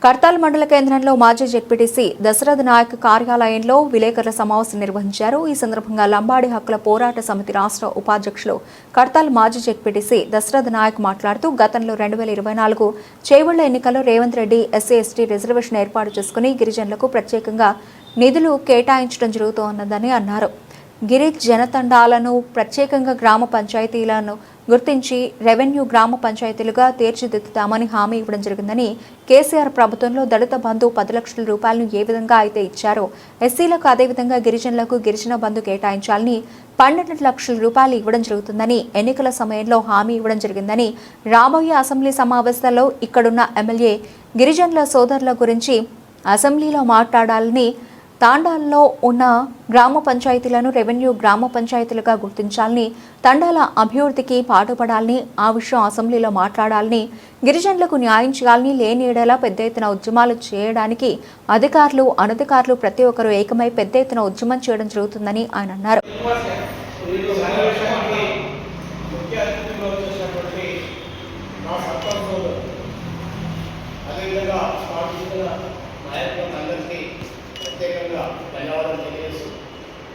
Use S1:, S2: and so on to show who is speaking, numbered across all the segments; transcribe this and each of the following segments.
S1: కర్తాల్ మండల కేంద్రంలో మాజీ జెడ్పీటీసీ దశరథ నాయక్ కార్యాలయంలో విలేకరుల సమావేశం నిర్వహించారు. ఈ సందర్భంగా లంబాడి హక్కుల పోరాట సమితి రాష్ట్ర ఉపాధ్యక్షులు కర్తాల్ మాజీ జెడ్పీటీసీ దశరథ నాయక్ మాట్లాడుతూ గతంలో 2024 చేవళ్ల ఎన్నికల్లో రేవంత్ రెడ్డి ఎస్సీ/ఎస్టీ రిజర్వేషన్ ఏర్పాటు చేసుకుని గిరిజనులకు ప్రత్యేకంగా నిధులు కేటాయించడం జరుగుతోందని అన్నారు. గిరిజనతండాలను ప్రత్యేకంగా గ్రామ పంచాయతీలను గుర్తించి రెవెన్యూ గ్రామ పంచాయతీలుగా తీర్చిదిద్దుతామని హామీ ఇవ్వడం జరిగిందని, కేసీఆర్ ప్రభుత్వంలో దళిత బంధు 10 లక్షల రూపాయలను ఏ విధంగా అయితే ఇచ్చారో ఎస్సీలకు అదేవిధంగా గిరిజనులకు గిరిజన బంధు కేటాయించాలని 12 లక్షల రూపాయలు ఇవ్వడం జరుగుతుందని ఎన్నికల సమయంలో హామీ ఇవ్వడం జరిగిందని, రాబోయే అసెంబ్లీ సమావేశాల్లో ఇక్కడున్న ఎమ్మెల్యే గిరిజనుల సోదరుల గురించి అసెంబ్లీలో మాట్లాడాలని, తాండాల్లో ఉన్న గ్రామ పంచాయతీలను రెవెన్యూ గ్రామ పంచాయతీలుగా గుర్తించాలని, తండాల అభివృద్ధికి పాటుపడాలని, ఆ విషయం అసెంబ్లీలో మాట్లాడాలని, గిరిజనులకు న్యాయం చేయాలని, లేని ఏడలా పెద్ద ఎత్తున ఉద్యమాలు చేయడానికి అధికారులు అనధికారులు ప్రతి ఒక్కరూ ఏకమై పెద్ద ఎత్తున ఉద్యమం చేయడం జరుగుతుందని ఆయన అన్నారు.
S2: ధన్యవాదాలు తెలియజేస్తూ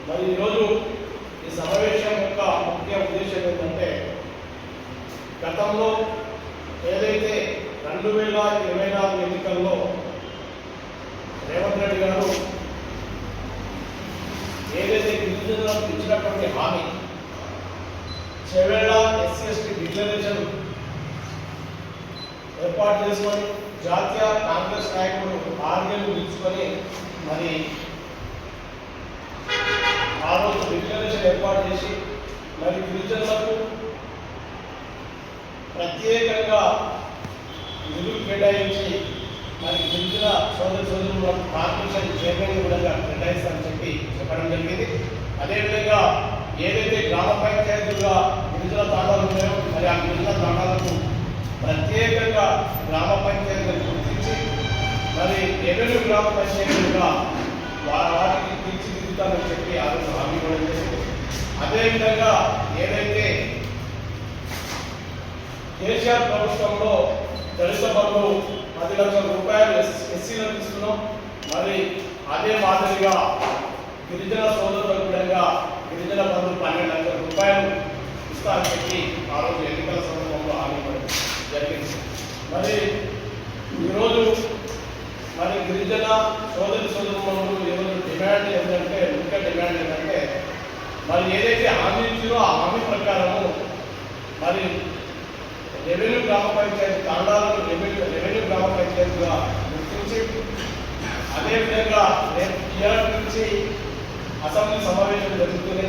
S2: మరి ఈరోజు ఈ సమావేశం యొక్క ముఖ్య ఉద్దేశం ఏంటంటే, గతంలో ఏదైతే 2024 ఎన్నికల్లో రేవంత్ రెడ్డి గారు ఏదైతే గిరిజనులకు ఇచ్చినటువంటి హామీ చేవేళ్ల ఎస్సీ/ఎస్టీ డిక్లరేషన్ ఏర్పాటు చేసుకొని జాతీయ కాంగ్రెస్ నాయకుడు ఆర్గేలు పిలుచుకొని మరి ఆ రోజు డిక్లరేషన్ ఏర్పాటు చేసి మరి గిరిజనులకు ప్రత్యేకంగా నిధులు కేటాయించి మరి గిరిజన సోదరులకు కార్పొరేషన్ చైర్మన్ కూడా కేటాయిస్తారని చెప్పడం జరిగింది. అదేవిధంగా ఏదైతే గ్రామ పంచాయతీలుగా గిరిజన తాండాలు ఉన్నాయో మరి ఆ గిరిజన తాండాలకు ప్రత్యేకంగా గ్రామ పంచాయతీలను గుర్తించి మరి రెవెన్యూ గ్రామ పంచాయతీలుగా వాటికి తీర్చిదిద్దుతామని చెప్పి ఆ రోజు హామీ ఇవ్వడం జరిగింది. అదేవిధంగా ఏదైతే కేసీఆర్ ప్రభుత్వంలో దళిత బంధు 10 లక్షల రూపాయలు ఎస్సీలకు ఇస్తున్నాం, మరి అదే మాదిరిగా గిరిజన సోదరులకు కూడా గిరిజన బంధు 12 లక్షల రూపాయలు ఇస్తారని చెప్పి ఆ రోజు ఎన్నికల సందర్భంలో హామీ ఇవ్వడం జరిగింది. మరి ఈరోజు మరి గిరిజన సోదరులు ఈరోజు డిమాండ్ ఏంటంటే, ముఖ్య డిమాండ్ ఏంటంటే, మరి ఏదైతే హామీ ఇచ్చిందో ఆ హామీ ప్రకారము మరి రెవెన్యూ గ్రామ పంచాయతీ తాండాలను రెవెన్యూ గ్రామ పంచాయతీగా గుర్తించి, అదేవిధంగా రేపు టీఆర్ఎస్ నుంచి అసెంబ్లీ సమావేశం జరుగుతుంది.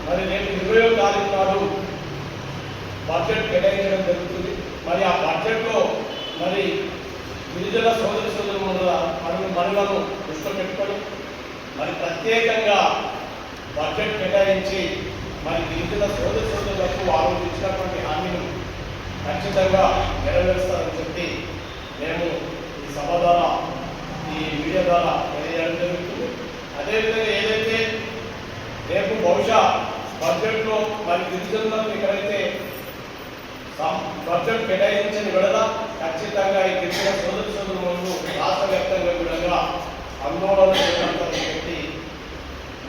S2: మరి రేపు 20వ తారీఖు నాడు బడ్జెట్ కేటాయించడం జరుగుతుంది. మరి ఆ బడ్జెట్లో మరి గిరిజన సోదరుల మనులను దృష్టిలో పెట్టుకొని మరి ప్రత్యేకంగా బడ్జెట్ కేటాయించి మరి గిరిజన సోదరులకు వారు ఇచ్చినటువంటి హామీని ఖచ్చితంగా నెరవేరుస్తారని చెప్పి మేము ఈ సభ ద్వారా ఈ మీడియా ద్వారా తెలియజేయడం జరుగుతుంది. అదేవిధంగా ఏదైతే రేపు బహుశా బడ్జెట్లో మరి గిరిజనులకు ఎక్కడైతే బడ్జెట్ కేటాయించని విడద ఖచ్చితంగా ఈ గిరిజన సోదరులు రాష్ట్ర వ్యాప్తంగా కూడా ఆందోళన చేస్తారని చెప్పి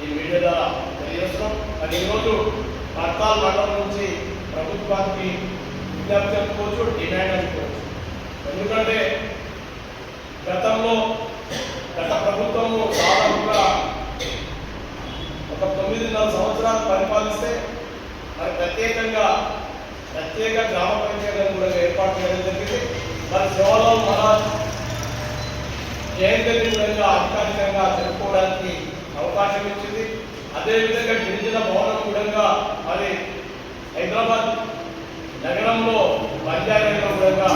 S2: ఈ మీడియా ద్వారా తెలియజేస్తున్నాం. మరి ఈరోజు కర్తాల్ మండలం నుంచి ప్రభుత్వానికి విజ్ఞప్తి అనుకోవచ్చు, డిమాండ్ అనుకోవచ్చు. ఎందుకంటే గత ప్రభుత్వము దాదాపుగా ఒక 9.5 సంవత్సరాలు పరిపాలిస్తే మరి ప్రత్యేక గ్రామ పంచాయతీలను కూడా ఏర్పాటు చేయడం జరిగింది. మరి శివలాల్ మహారాజ్ జయంతిని కూడా అధికారికంగా జరుపుకోవడానికి అవకాశం ఇచ్చింది. అదేవిధంగా గిరిజన భవనం కూడా మరి హైదరాబాద్ నగరంలో బంజారాలో కూడా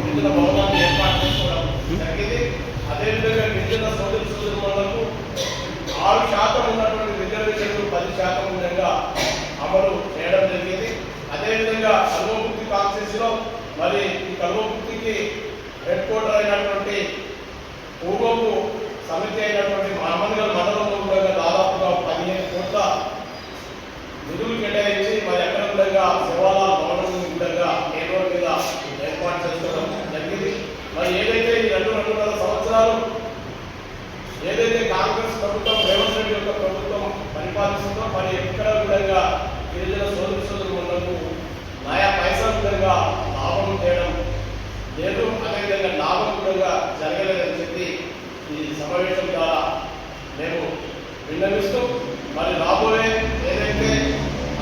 S2: గిరిజన భవనాన్ని ఏర్పాటు చేసుకోవడం జరిగింది. అదేవిధంగా గిరిజన సోదరులకు 6% ఉన్నటువంటి రిజర్వేషన్లు 10% ఉండగా అమలు చేయడం జరిగింది. అదేవిధంగా కల్వకుర్తి కాన్స్టిట్యూన్సీలో మరి ఈ కల్వకుర్తికి హెడ్ క్వార్టర్ అయినటువంటి పూర్వపు సమితి అయినటువంటి మహమ్మద్గల్ మండలంలో కూడా దాదాపుగా 15 కోట్ల నిధులు కేటాయించి మరి అక్కడ కూడా శివాలయ భవనం కూడా ఏ రోడ్ మీద ఏర్పాటు చేసుకోవడం జరిగింది. మరి ఏదైతే జరగలేదని చెప్పి ఈ సమావేశం ద్వారా మేము విన్నవిస్తూ మరి రాబోయే ఏదైతే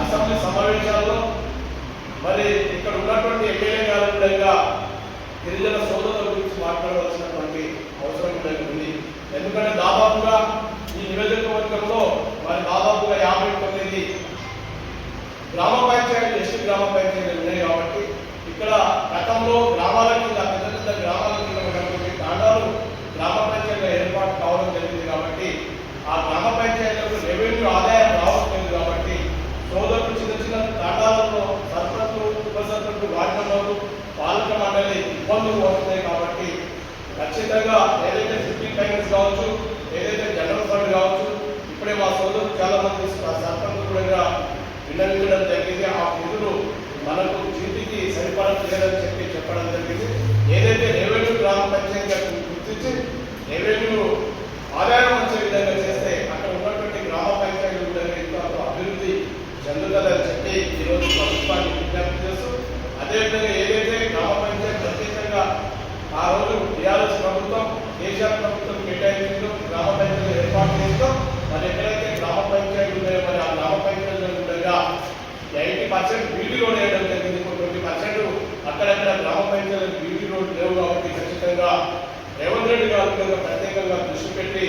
S2: అసెంబ్లీ సమావేశాల్లో మరి ఇక్కడ ఉన్నటువంటి ఎమ్మెల్యే గారు కూడా గిరిజన సోదరుల గురించి మాట్లాడవలసినటువంటి అవసరం కూడా ఉంది. ఎందుకంటే దాదాపుగా ఈ నియోజకవర్గంలో మరి దాదాపుగా 59 గ్రామ పంచాయతీలు ఎస్టీ గ్రామ పంచాయతీలు ఉన్నాయి. కాబట్టి ఇక్కడ గతంలో గ్రామాల కింద పెద్ద పెద్ద గ్రామాల కింద ఉన్నటువంటి తాండాలు గ్రామ పంచాయతీల ఏర్పాటు కావడం జరిగింది. కాబట్టి ఆ గ్రామ పంచాయతీలకు రెవెన్యూ ఆదాయం రావట్లేదు. కాబట్టి సోదరులు చిన్న చిన్న తాండాలలో సర్పంచులు, ఉప సర్పంచులు, వార్డు మెంబర్లు, పాలక మండలి ఇబ్బందులు వస్తున్నాయి. కాబట్టి ఖచ్చితంగా ఏదైతే 15 ఫైనాన్స్ కావచ్చు, ఏదైతే జనరల్ ఫండ్ కావచ్చు, ఇప్పుడే మా సోదరులు చాలా మంది సర్పంచులు కూడా విన్నవించడం జరిగింది. ఆ నిధులు మనకు చేతికి సరిపడలేదని చెప్పడం జరిగింది. ఏదైతే రెవెన్యూ గ్రామ పంచాయతీ గుర్తించి రెవెన్యూ ఆదాయం వచ్చే విధంగా చేస్తే అక్కడ ఉన్నటువంటి గ్రామ పంచాయతీలు కూడా ఎంతో అభివృద్ధి చెందుతుందని చెప్పి ఈరోజు ప్రభుత్వాన్ని విజ్ఞప్తి చేస్తూ, అదేవిధంగా ఏదైతే గ్రామ పంచాయతీ ప్రత్యేకంగా ఆ రోజు టీఆర్ఎస్ ప్రభుత్వం, కేసీఆర్ ప్రభుత్వం కేటాయించిందో గ్రామ పంచాయతీలు ఏర్పాటు చేస్తూ మరి ఎక్కడైతే గ్రామ పంచాయతీలు ఉన్నాయో మరి ఆ గ్రామ పంచాయతీలు కూడా 80% బీటీ రోడ్ వేయడం జరిగింది. 20% అక్కడక్కడ గ్రామ పంచాయతీలు బీటీ రోడ్ లేవు. కాబట్టి ఖచ్చితంగా రేవంత్ రెడ్డి గారు కూడా ప్రత్యేకంగా దృష్టి పెట్టి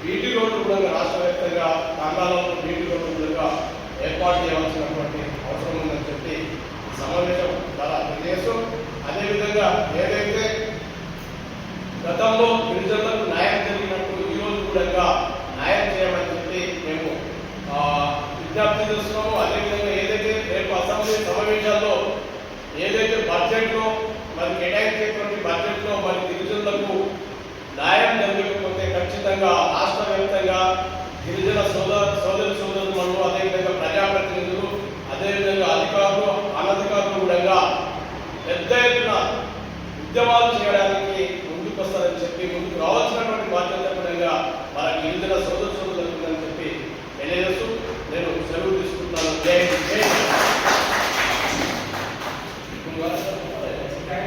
S2: బీటీ రోడ్డు కూడా రాష్ట్ర వ్యాప్తంగా తాండాలలో బీటీ రోడ్డు కూడా ఏర్పాటు చేయవలసినటువంటి అవసరం ఉందని చెప్పి సమావేశం ద్వారా తెలియజేస్తూ, అదేవిధంగా ఏదైతే గతంలో గిరిజనులకు న్యాయం జరిగినట్టు ఈ రోజు కూడా న్యాయం చేయమని చెప్పి మేము విజ్ఞప్తి చేస్తున్నాము. అదేవిధంగా ఏదైతే రేపు అసెంబ్లీ సమావేశాల్లో ఏదైతే బడ్జెట్లో మరి కేటాయించేటువంటి బడ్జెట్లో మరి గిరిజనులకు న్యాయం జరగకపోతే ఖచ్చితంగా రాష్ట్ర వ్యాప్తంగా గిరిజన సోదరులు అదేవిధంగా ప్రజాప్రతినిధులు, అదేవిధంగా అధికారులు, అనధికారులు కూడా పెద్ద ఎత్తున ఉద్యమాలు చేయడానికి ముందుకు వస్తారని చెప్పి ముందుకు రావాల్సినటువంటి బాధ్యత కూడా మన గిరిజన